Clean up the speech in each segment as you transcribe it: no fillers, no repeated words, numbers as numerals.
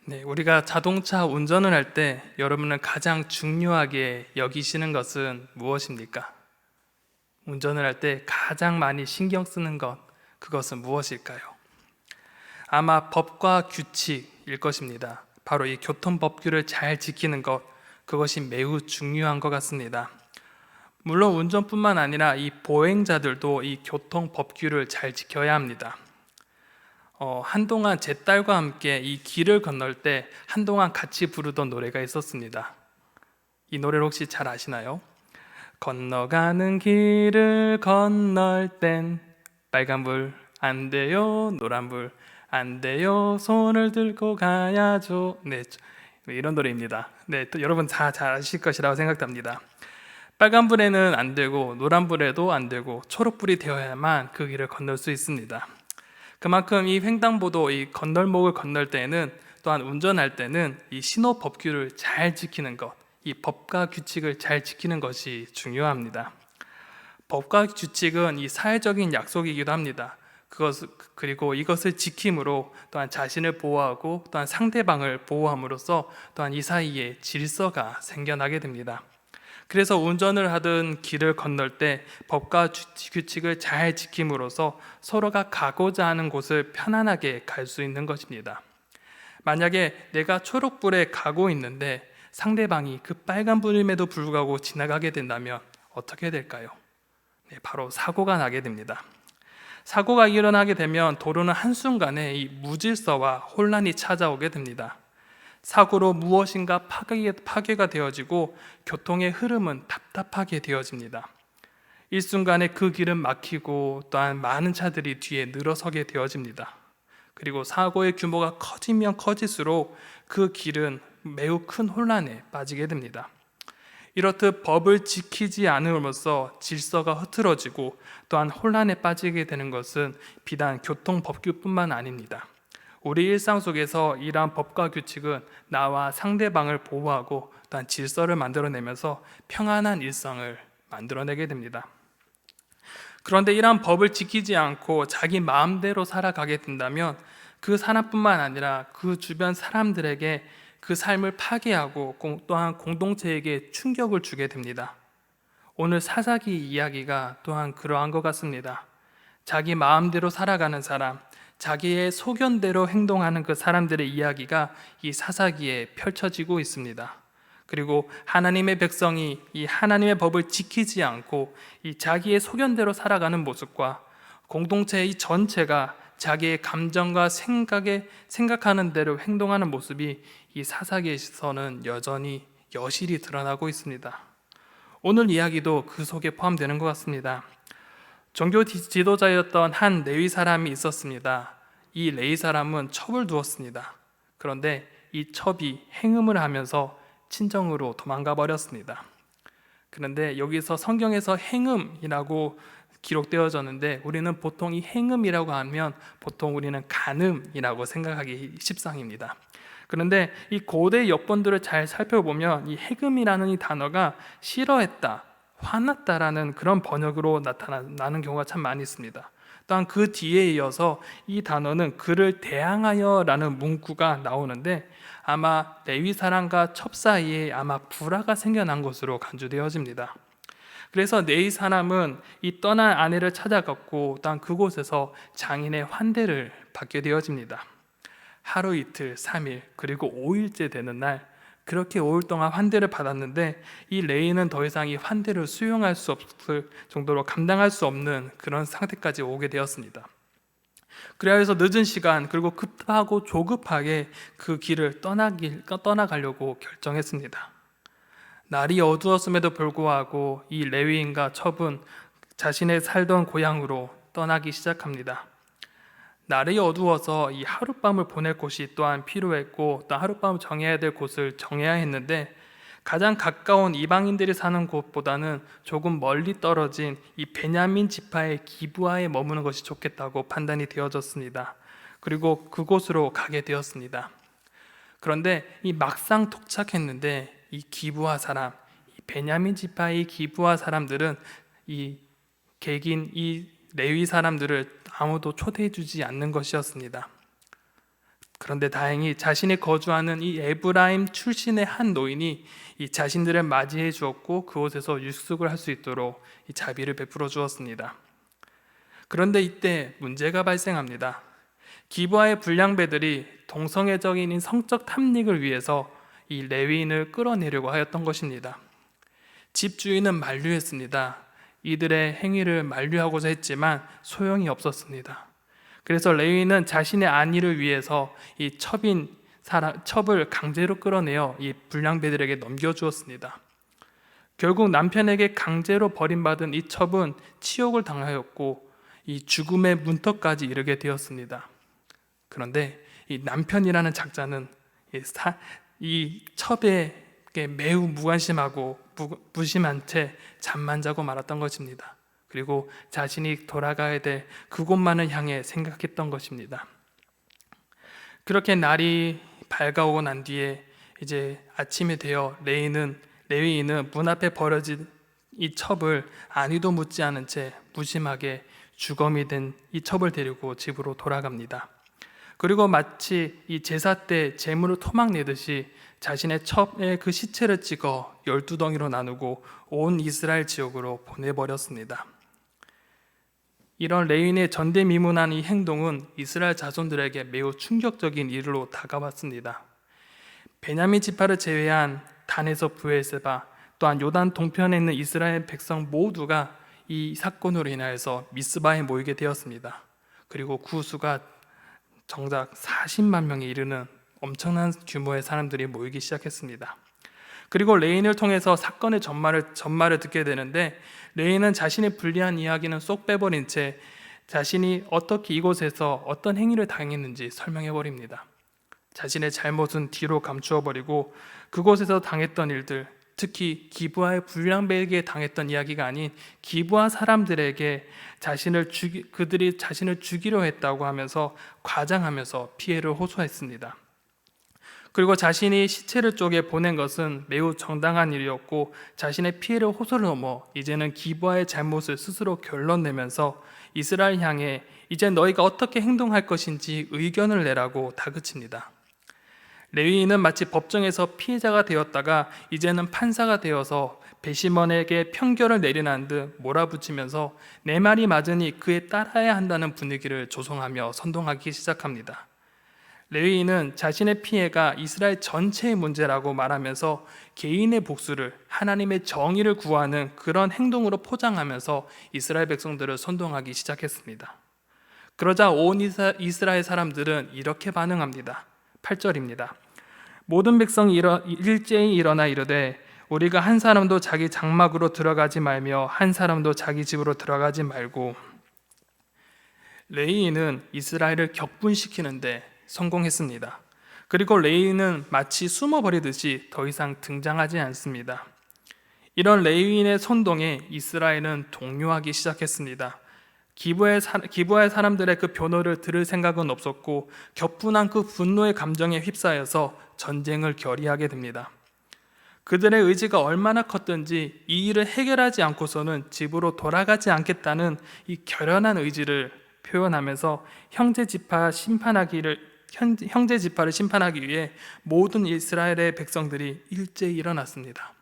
네, 우리가 자동차 운전을 할 때 여러분은 가장 중요하게 여기시는 것은 무엇입니까? 운전을 할 때 가장 많이 신경 쓰는 것, 그것은 무엇일까요? 아마 법과 규칙일 것입니다. 바로 이 교통법규를 잘 지키는 것, 그것이 매우 중요한 것 같습니다. 물론 운전뿐만 아니라 이 보행자들도 이 교통법규를 잘 지켜야 합니다. 한동안 제 딸과 함께 이 길을 건널 때 한동안 같이 부르던 노래가 있었습니다. 이 노래를 혹시 잘 아시나요? 건너가는 길을 건널 땐 빨간불 안 돼요, 노란불 안 돼요, 손을 들고 가야죠. 네, 이런 노래입니다. 네, 또 여러분 다 잘 아실 것이라고 생각됩니다. 빨간불에는 안 되고 노란불에도 안 되고 초록불이 되어야만 그 길을 건널 수 있습니다. 그만큼 이 횡단보도, 이 건널목을 건널 때에는, 또한 운전할 때는 이 신호 법규를 잘 지키는 것, 이 법과 규칙을 잘 지키는 것이 중요합니다. 법과 규칙은 이 사회적인 약속이기도 합니다. 그리고 이것을 지킴으로 또한 자신을 보호하고 또한 상대방을 보호함으로써 또한 이 사이에 질서가 생겨나게 됩니다. 그래서 운전을 하든 길을 건널 때 법과 규칙을 잘 지킴으로써 서로가 가고자 하는 곳을 편안하게 갈 수 있는 것입니다. 만약에 내가 초록불에 가고 있는데 상대방이 그 빨간불임에도 불구하고 지나가게 된다면 어떻게 될까요? 네, 바로 사고가 나게 됩니다. 사고가 일어나게 되면 도로는 한순간에 이 무질서와 혼란이 찾아오게 됩니다. 사고로 무엇인가 파괴가 되어지고 교통의 흐름은 답답하게 되어집니다. 일순간에 그 길은 막히고 또한 많은 차들이 뒤에 늘어서게 되어집니다. 그리고 사고의 규모가 커지면 커질수록 그 길은 매우 큰 혼란에 빠지게 됩니다. 이렇듯 법을 지키지 않음으로써 질서가 흐트러지고 또한 혼란에 빠지게 되는 것은 비단 교통법규뿐만 아닙니다. 우리 일상 속에서 이러한 법과 규칙은 나와 상대방을 보호하고 또한 질서를 만들어내면서 평안한 일상을 만들어내게 됩니다. 그런데 이러한 법을 지키지 않고 자기 마음대로 살아가게 된다면 그 사람뿐만 아니라 그 주변 사람들에게 그 삶을 파괴하고 또한 공동체에게 충격을 주게 됩니다. 오늘 사사기 이야기가 또한 그러한 것 같습니다. 자기 마음대로 살아가는 사람, 자기의 소견대로 행동하는 그 사람들의 이야기가 이 사사기에 펼쳐지고 있습니다. 그리고 하나님의 백성이 이 하나님의 법을 지키지 않고 이 자기의 소견대로 살아가는 모습과 공동체의 전체가 자기의 감정과 생각하는 대로 행동하는 모습이 이 사사기에서는 여전히 여실히 드러나고 있습니다. 오늘 이야기도 그 속에 포함되는 것 같습니다. 종교 지도자였던 한 레위 사람이 있었습니다. 이 레위 사람은 첩을 두었습니다. 그런데 이 첩이 행음을 하면서 친정으로 도망가 버렸습니다. 그런데 여기서 성경에서 행음이라고 기록되어졌는데 우리는 보통 이 행음이라고 하면 보통 우리는 간음이라고 생각하기 십상입니다. 그런데 이 고대 역본들을 잘 살펴보면 이 해금이라는 이 단어가 싫어했다, 화났다라는 그런 번역으로 나타나는 경우가 참 많이 있습니다. 또한 그 뒤에 이어서 이 단어는 그를 대항하여라는 문구가 나오는데 아마 레위 사람과 첩 사이에 아마 불화가 생겨난 것으로 간주되어집니다. 그래서 레위 사람은 이 떠난 아내를 찾아갔고 또한 그곳에서 장인의 환대를 받게 되어집니다. 하루 이틀 3일 그리고 5일째 되는 날 그렇게 5일 동안 환대를 받았는데 이 레위는 더 이상 이 환대를 수용할 수 없을 정도로 감당할 수 없는 그런 상태까지 오게 되었습니다. 그래서 늦은 시간 그리고 급하고 조급하게 그 길을 떠나가려고 결정했습니다. 날이 어두웠음에도 불구하고 이 레위인과 첩은 자신의 살던 고향으로 떠나기 시작합니다. 날이 어두워서 이 하룻밤을 보낼 곳이 또한 필요했고 또 하룻밤 정해야 될 곳을 정해야 했는데 가장 가까운 이방인들이 사는 곳보다는 조금 멀리 떨어진 이 베냐민 지파의 기브아에 머무는 것이 좋겠다고 판단이 되어졌습니다. 그리고 그곳으로 가게 되었습니다. 그런데 이 막상 도착했는데 이 기브아 사람, 이 베냐민 지파의 기브아 사람들은 이 객인 이 레위 사람들을 아무도 초대해 주지 않는 것이었습니다. 그런데 다행히 자신이 거주하는 이 에브라임 출신의 한 노인이 이 자신들을 맞이해 주었고 그곳에서 유숙을 할 수 있도록 이 자비를 베풀어 주었습니다. 그런데 이때 문제가 발생합니다. 기브아의 불량배들이 동성애적인 성적 탐닉을 위해서 이 레위인을 끌어내려고 하였던 것입니다. 집주인은 만류했습니다. 이들의 행위를 만류하고자 했지만 소용이 없었습니다. 그래서 레위인은 자신의 안위를 위해서 이 첩을 강제로 끌어내어 이 불량배들에게 넘겨주었습니다. 결국 남편에게 강제로 버림받은 이 첩은 치욕을 당하였고 이 죽음의 문턱까지 이르게 되었습니다. 그런데 이 남편이라는 작자는 이 첩에게 매우 무관심하고 무심한 채 잠만 자고 말았던 것입니다. 그리고 자신이 돌아가야 될 그곳만을 향해 생각했던 것입니다. 그렇게 날이 밝아오고 난 뒤에 이제 아침이 되어 레위인은 문 앞에 버려진 이 첩을 안위도 묻지 않은 채 무심하게 주검이 된 이 첩을 데리고 집으로 돌아갑니다. 그리고 마치 이 제사 때 제물을 토막내듯이 자신의 첩의 그 시체를 찍어 12덩이로 나누고 온 이스라엘 지역으로 보내버렸습니다. 이런 레위인의 전대미문한 이 행동은 이스라엘 자손들에게 매우 충격적인 일로 다가왔습니다. 베냐민 지파를 제외한 단에서 브엘세바, 또한 요단 동편에 있는 이스라엘 백성 모두가 이 사건으로 인하여서 미스바에 모이게 되었습니다. 그리고 그 수가 정작 40만 명에 이르는 엄청난 규모의 사람들이 모이기 시작했습니다. 그리고 레인을 통해서 사건의 전말을 듣게 되는데, 레인은 자신의 불리한 이야기는 쏙 빼버린 채 자신이 어떻게 이곳에서 어떤 행위를 당했는지 설명해 버립니다. 자신의 잘못은 뒤로 감추어 버리고 그곳에서 당했던 일들, 특히 기브아의 불량배에게 당했던 이야기가 아닌 기브아 사람들에게 그들이 자신을 죽이려 했다고 하면서 과장하면서 피해를 호소했습니다. 그리고 자신이 시체를 쪼개 보낸 것은 매우 정당한 일이었고, 자신의 피해를 호소를 넘어 이제는 기브아의 잘못을 스스로 결론내면서 이스라엘 향해 이제 너희가 어떻게 행동할 것인지 의견을 내라고 다그칩니다. 레위인은 마치 법정에서 피해자가 되었다가 이제는 판사가 되어서 배심원에게 편결을 내리는 듯 몰아붙이면서 내 말이 맞으니 그에 따라야 한다는 분위기를 조성하며 선동하기 시작합니다. 레위인은 자신의 피해가 이스라엘 전체의 문제라고 말하면서 개인의 복수를, 하나님의 정의를 구하는 그런 행동으로 포장하면서 이스라엘 백성들을 선동하기 시작했습니다. 그러자 온 이스라엘 사람들은 이렇게 반응합니다. 8절입니다. 모든 백성이 일제히 일어나 이르되 우리가 한 사람도 자기 장막으로 들어가지 말며 한 사람도 자기 집으로 들어가지 말고. 레위인은 이스라엘을 격분시키는데 성공했습니다. 그리고 레위인은 마치 숨어버리듯이 더 이상 등장하지 않습니다. 이런 레위인의 선동에 이스라엘은 동요하기 시작했습니다. 기브아의 사람들의 그 변호를 들을 생각은 없었고, 격분한 그 분노의 감정에 휩싸여서 전쟁을 결의하게 됩니다. 그들의 의지가 얼마나 컸든지 이 일을 해결하지 않고서는 집으로 돌아가지 않겠다는 이 결연한 의지를 표현하면서 형제 지파를 심판하기 위해 모든 이스라엘의 백성들이 일제히 일어났습니다.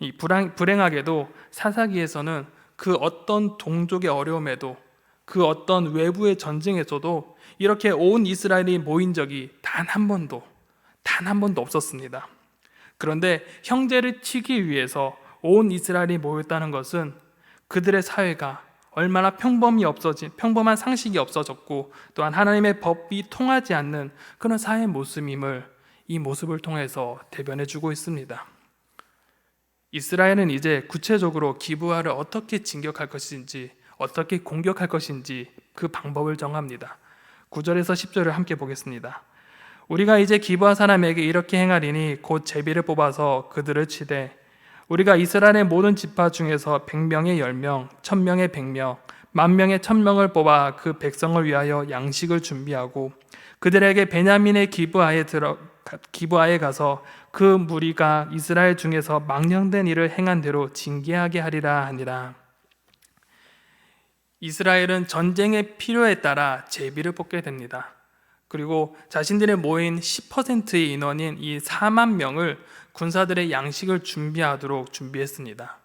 이 불행하게도 사사기에서는 그 어떤 동족의 어려움에도, 그 어떤 외부의 전쟁에서도 이렇게 온 이스라엘이 모인 적이 단 한 번도 없었습니다. 그런데 형제를 치기 위해서 온 이스라엘이 모였다는 것은 그들의 사회가 얼마나 평범한 상식이 없어졌고, 또한 하나님의 법이 통하지 않는 그런 사회 모습임을 이 모습을 통해서 대변해주고 있습니다. 이스라엘은 이제 구체적으로 기브아를 어떻게 진격할 것인지, 어떻게 공격할 것인지 그 방법을 정합니다. 9절에서 10절을 함께 보겠습니다. 우리가 이제 기브아 사람에게 이렇게 행하리니 곧 제비를 뽑아서 그들을 치되, 우리가 이스라엘의 모든 지파 중에서 100명의 10명, 1000명의 100명, 10,000명의 1000명을 뽑아 그 백성을 위하여 양식을 준비하고 그들에게 베냐민의 기브아에 가서 그 무리가 이스라엘 중에서 망령된 일을 행한 대로 징계하게 하리라 하니라. 이스라엘은 전쟁의 필요에 따라 제비를 뽑게 됩니다. 그리고 자신들의 모인 10%의 인원인 이 4만 명을 군사들의 양식을 준비하도록 준비했습니다.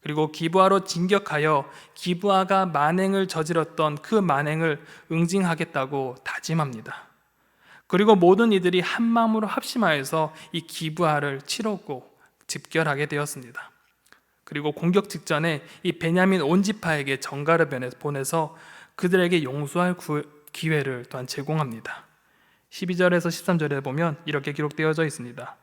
그리고 기브아로 진격하여 기브아가 만행을 저질렀던 그 만행을 응징하겠다고 다짐합니다. 그리고 모든 이들이 한 마음으로 합심하여서 이 기브아를 치렀고 집결하게 되었습니다. 그리고 공격 직전에 이 베냐민 온 지파에게 전가를 보내서 그들에게 용서할 기회를 또한 제공합니다. 12절에서 13절에 보면 이렇게 기록되어져 있습니다.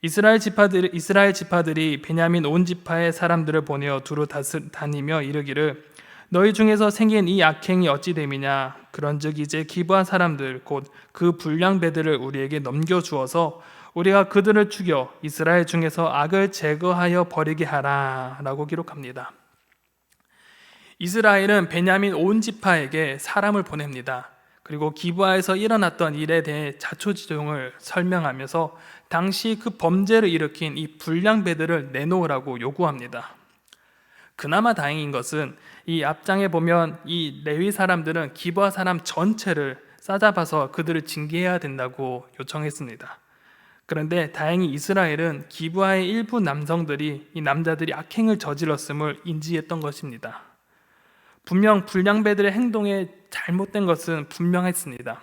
이스라엘 지파들이 베냐민 온 지파의 사람들을 보내어 두루 다니며 이르기를 너희 중에서 생긴 이 악행이 어찌 됨이냐 그런즉 이제 기브아 사람들 곧 그 불량배들을 우리에게 넘겨주어서 우리가 그들을 죽여 이스라엘 중에서 악을 제거하여 버리게 하라 라고 기록합니다. 이스라엘은 베냐민 온 지파에게 사람을 보냅니다. 그리고 기브아에서 일어났던 일에 대해 자초지종을 설명하면서 당시 그 범죄를 일으킨 이 불량배들을 내놓으라고 요구합니다. 그나마 다행인 것은 이 앞장에 보면 이 레위 사람들은 기브아 사람 전체를 싸잡아서 그들을 징계해야 된다고 요청했습니다. 그런데 다행히 이스라엘은 기브아의 일부 이 남자들이 악행을 저질렀음을 인지했던 것입니다. 분명 불량배들의 행동에 잘못된 것은 분명했습니다.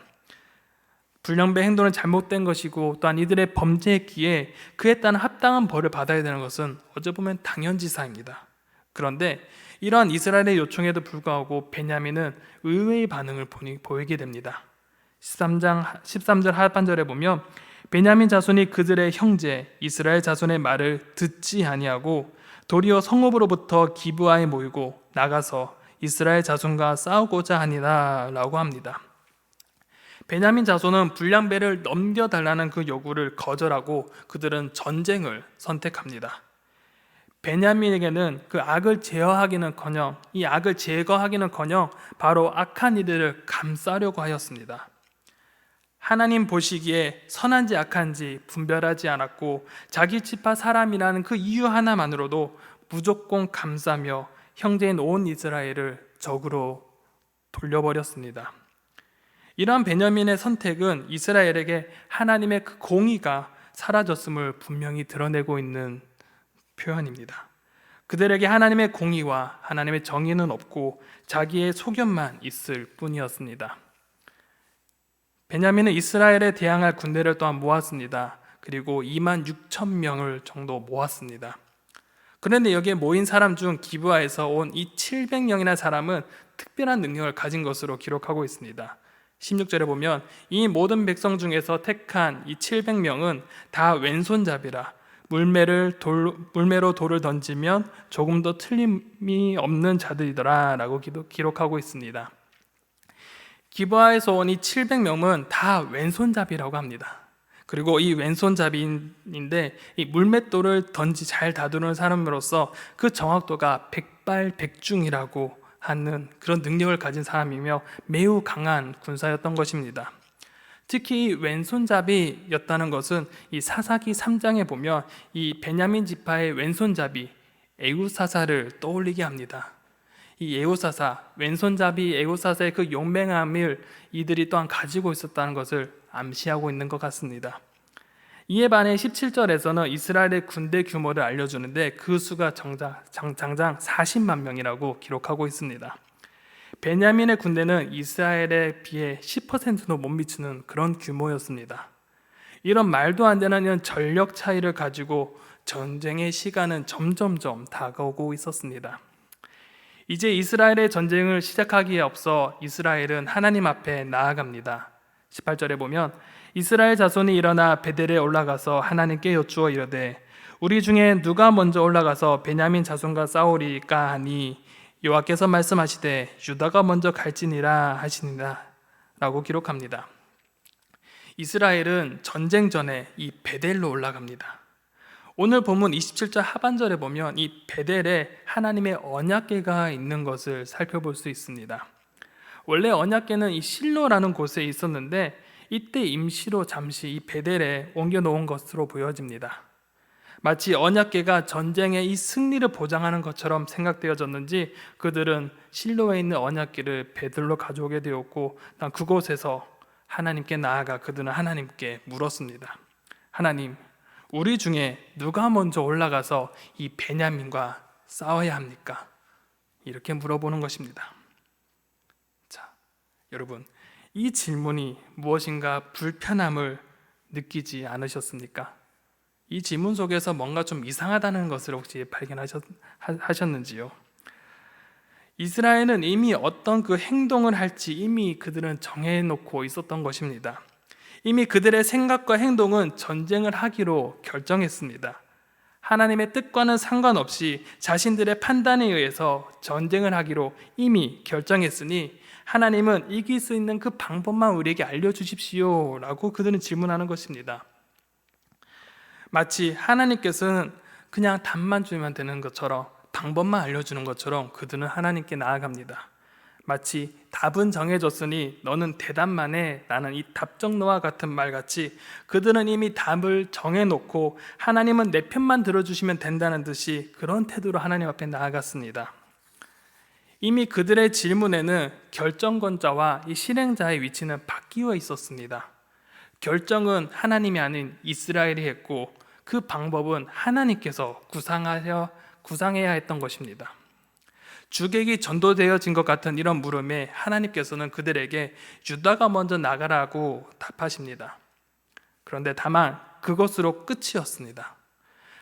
불량배 행동은 잘못된 것이고 또한 이들의 범죄했기에 그에 따른 합당한 벌을 받아야 되는 것은 어찌 보면 당연지사입니다. 그런데 이러한 이스라엘의 요청에도 불구하고 베냐민은 의외의 반응을 보이게 됩니다. 13절 하반절에 보면 베냐민 자손이 그들의 형제 이스라엘 자손의 말을 듣지 아니하고 도리어 성읍으로부터 기브아에 모이고 나가서 이스라엘 자손과 싸우고자 하니라 라고 합니다. 베냐민 자손은 불량배를 넘겨달라는 그 요구를 거절하고 그들은 전쟁을 선택합니다. 베냐민에게는 그 악을 제어하기는커녕 이 악을 제거하기는커녕 바로 악한 이들을 감싸려고 하였습니다. 하나님 보시기에 선한지 악한지 분별하지 않았고 자기 지파 사람이라는 그 이유 하나만으로도 무조건 감싸며 형제인 온 이스라엘을 적으로 돌려버렸습니다. 이러한 베냐민의 선택은 이스라엘에게 하나님의 그 공의가 사라졌음을 분명히 드러내고 있는 표현입니다. 그들에게 하나님의 공의와 하나님의 정의는 없고 자기의 소견만 있을 뿐이었습니다. 베냐민은 이스라엘에 대항할 군대를 또한 모았습니다. 그리고 2만 6천 명을 정도 모았습니다. 그런데 여기에 모인 사람 중 기브아에서 온 이 700명이나 사람은 특별한 능력을 가진 것으로 기록하고 있습니다. 16절에 보면 이 모든 백성 중에서 택한 이 700명은 다 왼손잡이라 물매로 돌을 던지면 조금도 틀림이 없는 자들이더라 라고 기록하고 있습니다. 기브아에서 온 이 700명은 다 왼손잡이라고 합니다. 그리고 이 왼손잡이인데 이 물맷돌을 잘 다루는 사람으로서 그 정확도가 백발백중이라고 하는 그런 능력을 가진 사람이며 매우 강한 군사였던 것입니다. 특히 왼손잡이였다는 것은 이 사사기 3장에 보면 이 베냐민 지파의 왼손잡이 에우사사를 떠올리게 합니다. 이 에우사사, 왼손잡이 에우사사의 그 용맹함을 이들이 또한 가지고 있었다는 것을 암시하고 있는 것 같습니다. 이에 반해 17절에서는 이스라엘의 군대 규모를 알려주는데 그 수가 장장 40만 명이라고 기록하고 있습니다. 베냐민의 군대는 이스라엘에 비해 10%도 못 미치는 그런 규모였습니다. 이런 말도 안 되는 이런 전력 차이를 가지고 전쟁의 시간은 점점점 다가오고 있었습니다. 이제 이스라엘의 전쟁을 시작하기에 앞서 이스라엘은 하나님 앞에 나아갑니다. 18절에 보면 이스라엘 자손이 일어나 베델에 올라가서 하나님께 여쭈어 이르되 우리 중에 누가 먼저 올라가서 베냐민 자손과 싸우리까 하니 여호와께서 말씀하시되 유다가 먼저 갈지니라 하시니라 라고 기록합니다. 이스라엘은 전쟁 전에 이 베델로 올라갑니다. 오늘 본문 27절 하반절에 보면 이 베델에 하나님의 언약궤가 있는 것을 살펴볼 수 있습니다. 원래 언약궤는 이 실로라는 곳에 있었는데 이때 임시로 잠시 이 베델에 옮겨 놓은 것으로 보여집니다. 마치 언약궤가 전쟁의 이 승리를 보장하는 것처럼 생각되어졌는지 그들은 실로에 있는 언약궤를 베들로 가져오게 되었고 그곳에서 하나님께 나아가 그들은 하나님께 물었습니다. 하나님, 우리 중에 누가 먼저 올라가서 이 베냐민과 싸워야 합니까? 이렇게 물어보는 것입니다. 자, 여러분, 이 질문이 무엇인가 불편함을 느끼지 않으셨습니까? 이 질문 속에서 뭔가 좀 이상하다는 것을 혹시 발견하셨는지요? 이스라엘은 이미 어떤 그 행동을 할지 이미 그들은 정해놓고 있었던 것입니다. 이미 그들의 생각과 행동은 전쟁을 하기로 결정했습니다. 하나님의 뜻과는 상관없이 자신들의 판단에 의해서 전쟁을 하기로 이미 결정했으니 하나님은 이길 수 있는 그 방법만 우리에게 알려주십시오 라고 그들은 질문하는 것입니다. 마치 하나님께서는 그냥 답만 주면 되는 것처럼, 방법만 알려주는 것처럼 그들은 하나님께 나아갑니다. 마치 답은 정해졌으니 너는 대답만 해, 나는 이 답정너와 같은 말같이 그들은 이미 답을 정해놓고 하나님은 내 편만 들어주시면 된다는 듯이 그런 태도로 하나님 앞에 나아갔습니다. 이미 그들의 질문에는 결정권자와 이 실행자의 위치는 바뀌어 있었습니다. 결정은 하나님이 아닌 이스라엘이 했고 그 방법은 하나님께서 구상해야 했던 것입니다. 주객이 전도되어진 것 같은 이런 물음에 하나님께서는 그들에게 유다가 먼저 나가라고 답하십니다. 그런데 다만 그것으로 끝이었습니다.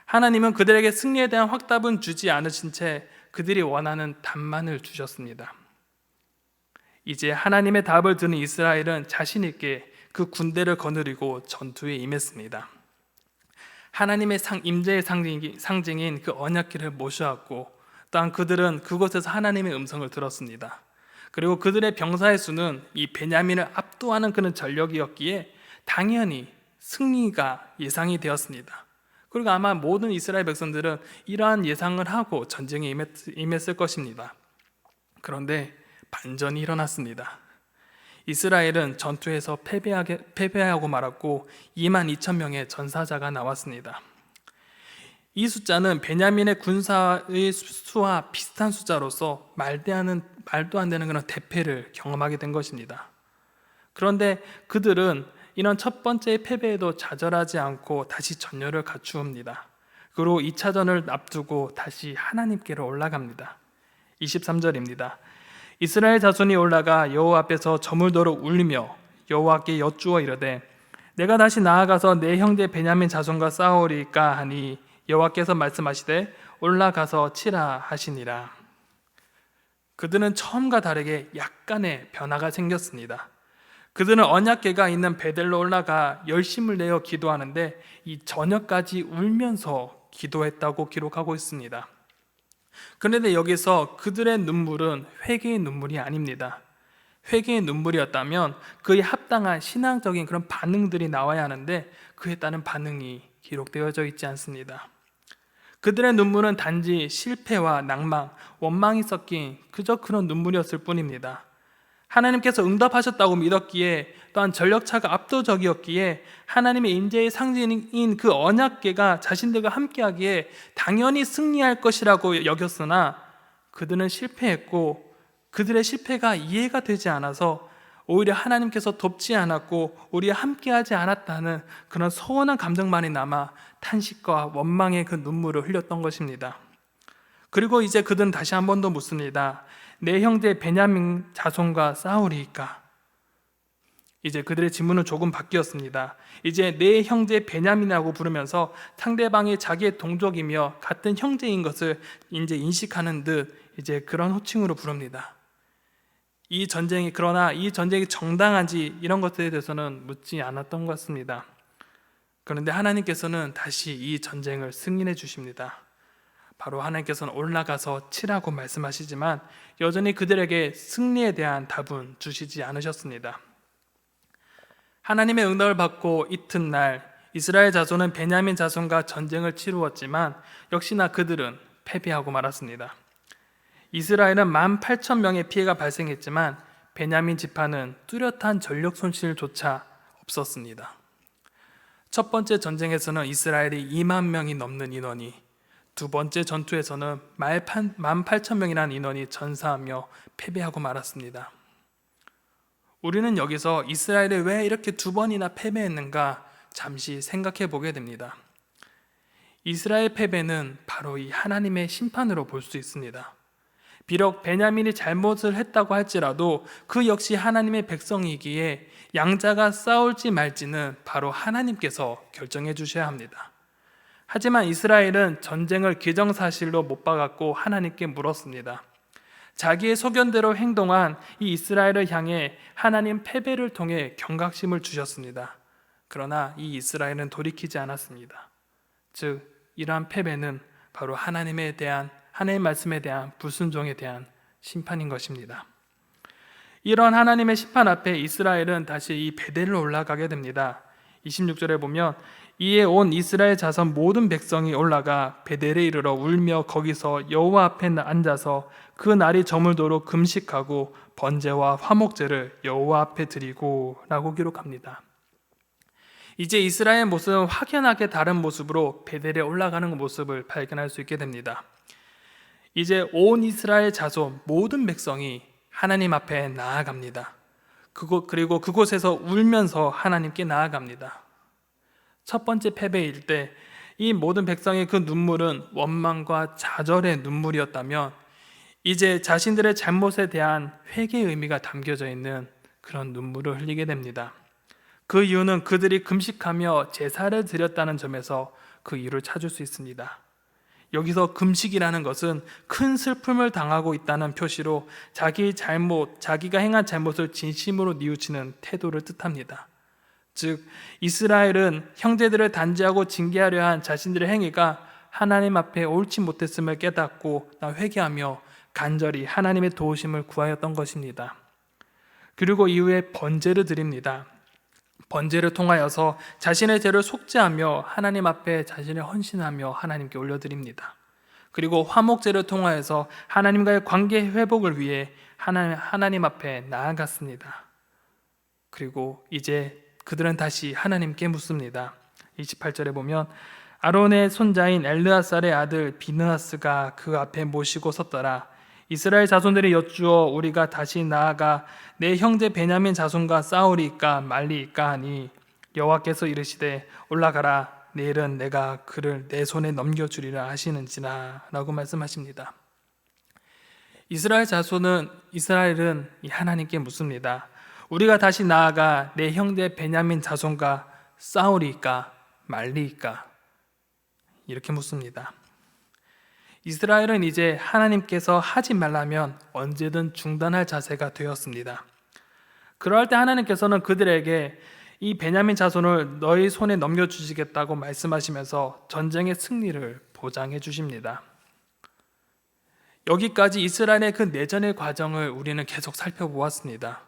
하나님은 그들에게 승리에 대한 확답은 주지 않으신 채 그들이 원하는 답만을 주셨습니다. 이제 하나님의 답을 듣는 이스라엘은 자신 있게 그 군대를 거느리고 전투에 임했습니다. 하나님의 임재의 상징인 그 언약궤를 모셔왔고 또한 그들은 그곳에서 하나님의 음성을 들었습니다. 그리고 그들의 병사의 수는 이 베냐민을 압도하는 그런 전력이었기에 당연히 승리가 예상이 되었습니다. 그리고 아마 모든 이스라엘 백성들은 이러한 예상을 하고 전쟁에 임했을 것입니다. 그런데 반전이 일어났습니다. 이스라엘은 전투에서 패배하고 말았고 22,000명의 전사자가 나왔습니다. 이 숫자는 베냐민의 군사의 수와 비슷한 숫자로서 말도 안 되는 그런 대패를 경험하게 된 것입니다. 그런데 그들은 이런 첫 번째 패배에도 좌절하지 않고 다시 전열을 갖추옵니다. 그리고 2차전을 앞두고 다시 하나님께로 올라갑니다. 23절입니다. 이스라엘 자손이 올라가 여호와 앞에서 저물도록 울리며 여호와께 여쭈어 이르되 내가 다시 나아가서 내 형제 베냐민 자손과 싸우리까 하니 여호와께서 말씀하시되 올라가서 치라 하시니라. 그들은 처음과 다르게 약간의 변화가 생겼습니다. 그들은 언약궤가 있는 베델로 올라가 열심을 내어 기도하는데 이 저녁까지 울면서 기도했다고 기록하고 있습니다. 그런데 여기서 그들의 눈물은 회개의 눈물이 아닙니다. 회개의 눈물이었다면 그에 합당한 신앙적인 그런 반응들이 나와야 하는데 그에 따른 반응이 기록되어져 있지 않습니다. 그들의 눈물은 단지 실패와 낭망, 원망이 섞인 그저 그런 눈물이었을 뿐입니다. 하나님께서 응답하셨다고 믿었기에 또한 전력차가 압도적이었기에 하나님의 임재의 상징인 그 언약궤가 자신들과 함께하기에 당연히 승리할 것이라고 여겼으나 그들은 실패했고 그들의 실패가 이해가 되지 않아서 오히려 하나님께서 돕지 않았고 우리와 함께하지 않았다는 그런 서운한 감정만이 남아 탄식과 원망의 그 눈물을 흘렸던 것입니다. 그리고 이제 그들은 다시 한 번 더 묻습니다. 내 형제 베냐민 자손과 싸우리이까? 이제 그들의 질문은 조금 바뀌었습니다. 이제 내 형제 베냐민이라고 부르면서 상대방이 자기의 동족이며 같은 형제인 것을 이제 인식하는 듯 이제 그런 호칭으로 부릅니다. 그러나 이 전쟁이 정당한지 이런 것들에 대해서는 묻지 않았던 것 같습니다. 그런데 하나님께서는 다시 이 전쟁을 승인해 주십니다. 바로 하나님께서는 올라가서 치라고 말씀하시지만 여전히 그들에게 승리에 대한 답은 주시지 않으셨습니다. 하나님의 응답을 받고 이튿날 이스라엘 자손은 베냐민 자손과 전쟁을 치루었지만 역시나 그들은 패배하고 말았습니다. 이스라엘은 18,000명의 피해가 발생했지만 베냐민 지파는 뚜렷한 전력 손실조차 없었습니다. 첫 번째 전쟁에서는 이스라엘이 2만 명이 넘는 인원이, 두 번째 전투에서는 18,000명이라는 인원이 전사하며 패배하고 말았습니다. 우리는 여기서 이스라엘이 왜 이렇게 두 번이나 패배했는가 잠시 생각해 보게 됩니다. 이스라엘 패배는 바로 이 하나님의 심판으로 볼 수 있습니다. 비록 베냐민이 잘못을 했다고 할지라도 그 역시 하나님의 백성이기에 양자가 싸울지 말지는 바로 하나님께서 결정해 주셔야 합니다. 하지만 이스라엘은 전쟁을 기정사실로 못 박았고 하나님께 물었습니다. 자기의 소견대로 행동한 이 이스라엘을 향해 하나님 패배를 통해 경각심을 주셨습니다. 그러나 이 이스라엘은 돌이키지 않았습니다. 즉 이러한 패배는 바로 하나님의 말씀에 대한 불순종에 대한 심판인 것입니다. 이런 하나님의 심판 앞에 이스라엘은 다시 이 베델로 올라가게 됩니다. 26절에 보면 이에 온 이스라엘 자손 모든 백성이 올라가 베델에 이르러 울며 거기서 여호와 앞에 앉아서 그 날이 저물도록 금식하고 번제와 화목제를 여호와 앞에 드리고 라고 기록합니다. 이제 이스라엘의 모습은 확연하게 다른 모습으로 베델에 올라가는 모습을 발견할 수 있게 됩니다. 이제 온 이스라엘 자손 모든 백성이 하나님 앞에 나아갑니다. 그리고 그곳에서 울면서 하나님께 나아갑니다. 첫 번째 패배일 때 이 모든 백성의 그 눈물은 원망과 좌절의 눈물이었다면 이제 자신들의 잘못에 대한 회개의 의미가 담겨져 있는 그런 눈물을 흘리게 됩니다. 그 이유는 그들이 금식하며 제사를 드렸다는 점에서 그 이유를 찾을 수 있습니다. 여기서 금식이라는 것은 큰 슬픔을 당하고 있다는 표시로 자기가 행한 잘못을 진심으로 뉘우치는 태도를 뜻합니다. 즉 이스라엘은 형제들을 단죄하고 징계하려 한 자신들의 행위가 하나님 앞에 옳지 못했음을 깨닫고 회개하며 간절히 하나님의 도우심을 구하였던 것입니다. 그리고 이후에 번제를 드립니다. 번제를 통하여서 자신의 죄를 속죄하며 하나님 앞에 자신을 헌신하며 하나님께 올려드립니다. 그리고 화목제를 통하여서 하나님과의 관계 회복을 위해 하나님 앞에 나아갔습니다. 그리고 이제 그들은 다시 하나님께 묻습니다. 28절에 보면 아론의 손자인 엘르아살의 아들 비느하스가 그 앞에 모시고 섰더라. 이스라엘 자손들이 여쭈어 우리가 다시 나아가 내 형제 베냐민 자손과 싸우리까 말리까 하니 여호와께서 이르시되 올라가라 내일은 내가 그를 내 손에 넘겨주리라 하시는지라 라고 말씀하십니다. 이스라엘은 하나님께 묻습니다. 우리가 다시 나아가 내 형제 베냐민 자손과 싸우리까 말리까 이렇게 묻습니다. 이스라엘은 이제 하나님께서 하지 말라면 언제든 중단할 자세가 되었습니다. 그럴 때 하나님께서는 그들에게 이 베냐민 자손을 너희 손에 넘겨주시겠다고 말씀하시면서 전쟁의 승리를 보장해 주십니다. 여기까지 이스라엘의 그 내전의 과정을 우리는 계속 살펴보았습니다.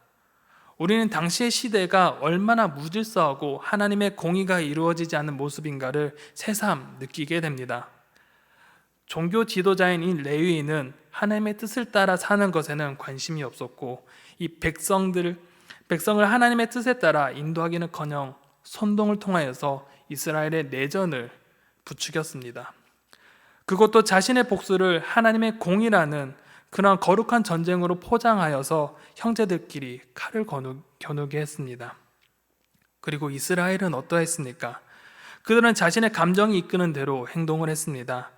우리는 당시의 시대가 얼마나 무질서하고 하나님의 공의가 이루어지지 않는 모습인가를 새삼 느끼게 됩니다. 종교 지도자인 이 레위인은 하나님의 뜻을 따라 사는 것에는 관심이 없었고 이 백성을 하나님의 뜻에 따라 인도하기는커녕 선동을 통하여서 이스라엘의 내전을 부추겼습니다. 그것도 자신의 복수를 하나님의 공의라는 그런 거룩한 전쟁으로 포장하여서 형제들끼리 칼을 겨누게 했습니다. 그리고 이스라엘은 어떠했습니까? 그들은 자신의 감정이 이끄는 대로 행동을 했습니다.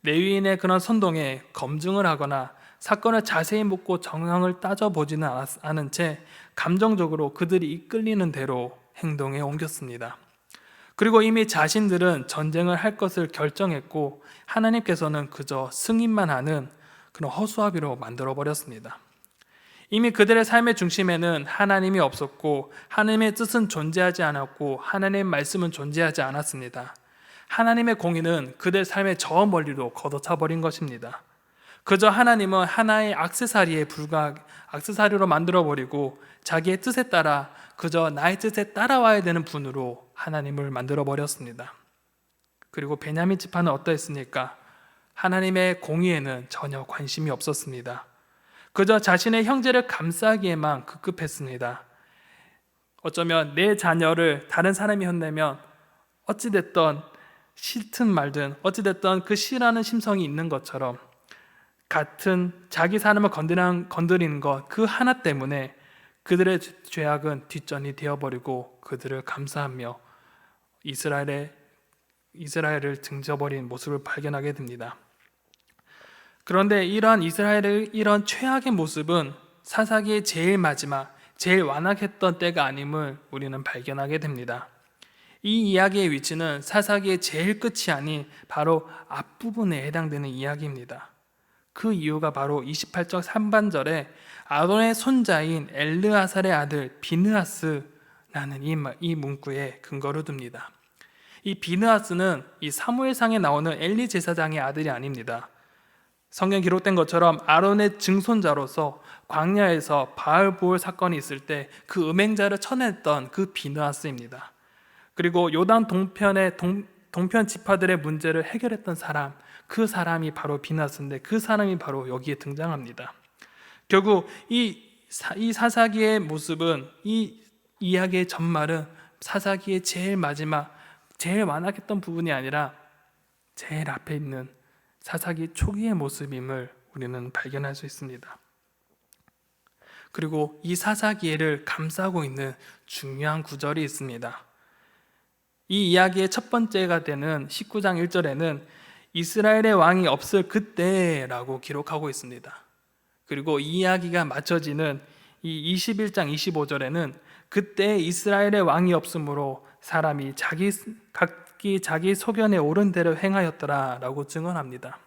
레위인의 그런 선동에 검증을 하거나 사건을 자세히 묻고 정황을 따져보지는 않은 채 감정적으로 그들이 이끌리는 대로 행동에 옮겼습니다. 그리고 이미 자신들은 전쟁을 할 것을 결정했고 하나님께서는 그저 승인만 하는 그런 허수아비로 만들어버렸습니다. 이미 그들의 삶의 중심에는 하나님이 없었고 하나님의 뜻은 존재하지 않았고 하나님의 말씀은 존재하지 않았습니다. 하나님의 공의는 그들 삶의 저 멀리로 걷어차버린 것입니다. 그저 하나님은 하나의 액세서리로 만들어버리고 자기의 뜻에 따라 그저 나의 뜻에 따라와야 되는 분으로 하나님을 만들어버렸습니다. 그리고 베냐민 지파는 어떠했습니까? 하나님의 공의에는 전혀 관심이 없었습니다. 그저 자신의 형제를 감싸기에만 급급했습니다. 어쩌면 내 자녀를 다른 사람이 혼내면 어찌됐든 싫든 말든 어찌됐든 그 싫어하는 심성이 있는 것처럼 같은 자기 사람을 건드리는 것 그 하나 때문에 그들의 죄악은 뒷전이 되어버리고 그들을 감싸하며 이스라엘을 등져버린 모습을 발견하게 됩니다. 그런데 이러한 이스라엘의 이런 최악의 모습은 사사기의 제일 마지막, 제일 완악했던 때가 아님을 우리는 발견하게 됩니다. 이 이야기의 위치는 사사기의 제일 끝이 아닌 바로 앞부분에 해당되는 이야기입니다. 그 이유가 바로 28절 3반절에 아론의 손자인 엘르아살의 아들 비느하스라는 이 문구에 근거를 둡니다. 이 비느하스는 이 사무엘상에 나오는 엘리 제사장의 아들이 아닙니다. 성경 기록된 것처럼 아론의 증손자로서 광야에서 바알보을 사건이 있을 때 그 음행자를 쳐냈던 그 비느하스입니다. 그리고 요단 동편 지파들의 문제를 해결했던 사람, 그 사람이 바로 비느하스인데 그 사람이 바로 여기에 등장합니다. 결국 이 사사기의 모습은, 이 이야기의 전말은 사사기의 제일 마지막, 제일 완악했던 부분이 아니라 제일 앞에 있는 사사기 초기의 모습임을 우리는 발견할 수 있습니다. 그리고 이 사사기를 감싸고 있는 중요한 구절이 있습니다. 이 이야기의 첫 번째가 되는 19장 1절에는 이스라엘의 왕이 없을 그때라고 기록하고 있습니다. 그리고 이 이야기가 맞춰지는 이 21장 25절에는 그때 이스라엘의 왕이 없으므로 사람이 각기 자기 소견에 옳은 대로 행하였더라 라고 증언합니다.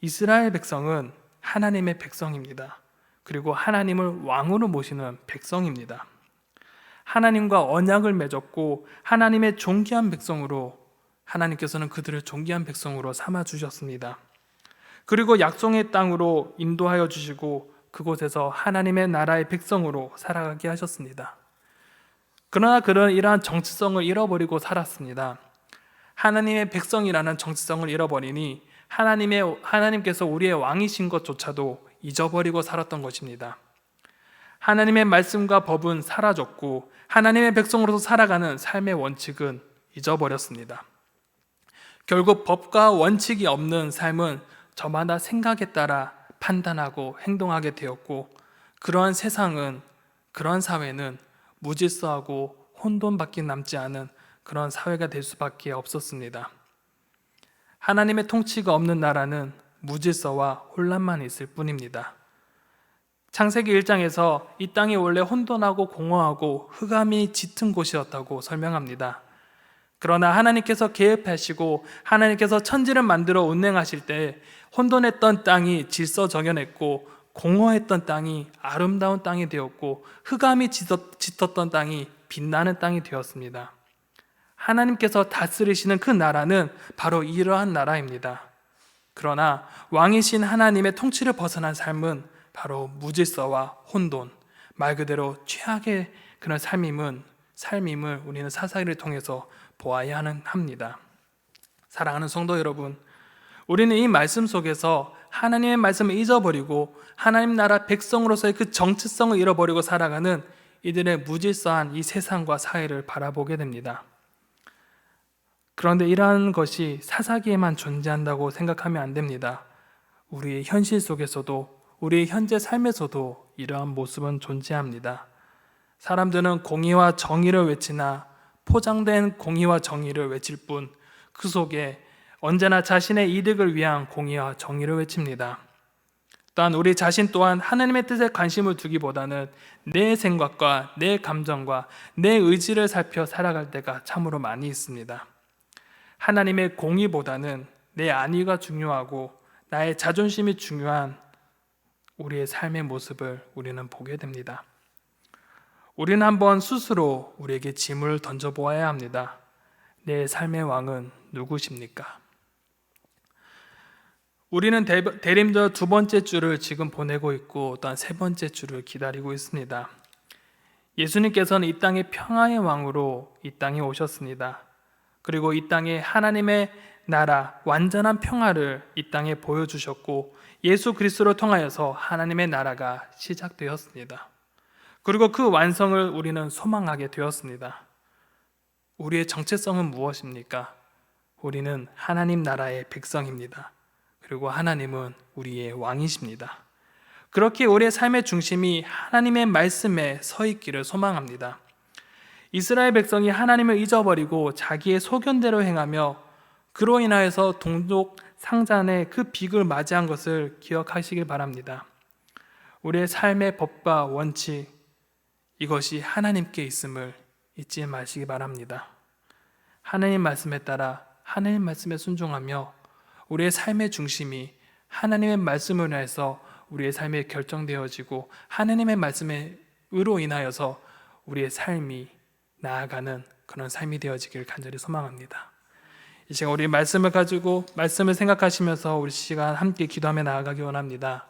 이스라엘 백성은 하나님의 백성입니다. 그리고 하나님을 왕으로 모시는 백성입니다. 하나님과 언약을 맺었고 하나님의 존귀한 백성으로, 하나님께서는 그들을 존귀한 백성으로 삼아 주셨습니다. 그리고 약속의 땅으로 인도하여 주시고 그곳에서 하나님의 나라의 백성으로 살아가게 하셨습니다. 그러나 그런 이러한 정체성을 잃어버리고 살았습니다. 하나님의 백성이라는 정체성을 잃어버리니 하나님께서 우리의 왕이신 것조차도 잊어버리고 살았던 것입니다. 하나님의 말씀과 법은 사라졌고 하나님의 백성으로서 살아가는 삶의 원칙은 잊어버렸습니다. 결국 법과 원칙이 없는 삶은 저마다 생각에 따라 판단하고 행동하게 되었고, 그러한 세상은, 그러한 사회는 무질서하고 혼돈밖에 남지 않은 그런 사회가 될 수밖에 없었습니다. 하나님의 통치가 없는 나라는 무질서와 혼란만 있을 뿐입니다. 창세기 1장에서 이 땅이 원래 혼돈하고 공허하고 흑암이 짙은 곳이었다고 설명합니다. 그러나 하나님께서 계획하시고 하나님께서 천지를 만들어 운행하실 때 혼돈했던 땅이 질서정연했고 공허했던 땅이 아름다운 땅이 되었고 흑암이 짙었던 땅이 빛나는 땅이 되었습니다. 하나님께서 다스리시는 그 나라는 바로 이러한 나라입니다. 그러나 왕이신 하나님의 통치를 벗어난 삶은 바로 무질서와 혼돈, 말 그대로 최악의 그런 삶임을 우리는 사사기를 통해서 보아야 합니다. 사랑하는 성도 여러분, 우리는 이 말씀 속에서 하나님의 말씀을 잊어버리고 하나님 나라 백성으로서의 그 정체성을 잃어버리고 살아가는 이들의 무질서한 이 세상과 사회를 바라보게 됩니다. 그런데 이러한 것이 사사기에만 존재한다고 생각하면 안 됩니다. 우리의 현실 속에서도, 우리의 현재 삶에서도 이러한 모습은 존재합니다. 사람들은 공의와 정의를 외치나 포장된 공의와 정의를 외칠 뿐 그 속에 언제나 자신의 이득을 위한 공의와 정의를 외칩니다. 또한 우리 자신 또한 하나님의 뜻에 관심을 두기보다는 내 생각과 내 감정과 내 의지를 살펴 살아갈 때가 참으로 많이 있습니다. 하나님의 공의보다는 내 안위가 중요하고 나의 자존심이 중요한 우리의 삶의 모습을 우리는 보게 됩니다. 우리는 한번 스스로 우리에게 짐을 던져보아야 합니다. 내 삶의 왕은 누구십니까? 우리는 대림절 두 번째 주를 지금 보내고 있고 또한 세 번째 주를 기다리고 있습니다. 예수님께서는 이 땅의 평화의 왕으로 이 땅에 오셨습니다. 그리고 이 땅에 하나님의 나라, 완전한 평화를 이 땅에 보여주셨고 예수 그리스도를 통하여서 하나님의 나라가 시작되었습니다. 그리고 그 완성을 우리는 소망하게 되었습니다. 우리의 정체성은 무엇입니까? 우리는 하나님 나라의 백성입니다. 그리고 하나님은 우리의 왕이십니다. 그렇게 우리의 삶의 중심이 하나님의 말씀에 서 있기를 소망합니다. 이스라엘 백성이 하나님을 잊어버리고 자기의 소견대로 행하며 그로 인하여서 동족 상잔의 그 비극을 맞이한 것을 기억하시길 바랍니다. 우리의 삶의 법과 원칙, 이것이 하나님께 있음을 잊지 마시기 바랍니다. 하나님 말씀에 따라 하나님 말씀에 순종하며 우리의 삶의 중심이 하나님의 말씀으로 인해서 우리의 삶이 결정되어지고 하나님의 말씀으로 인하여서 우리의 삶이 나아가는 그런 삶이 되어지기를 간절히 소망합니다. 이 시간 우리 말씀을 가지고 말씀을 생각하시면서 우리 시간 함께 기도하며 나아가기 원합니다.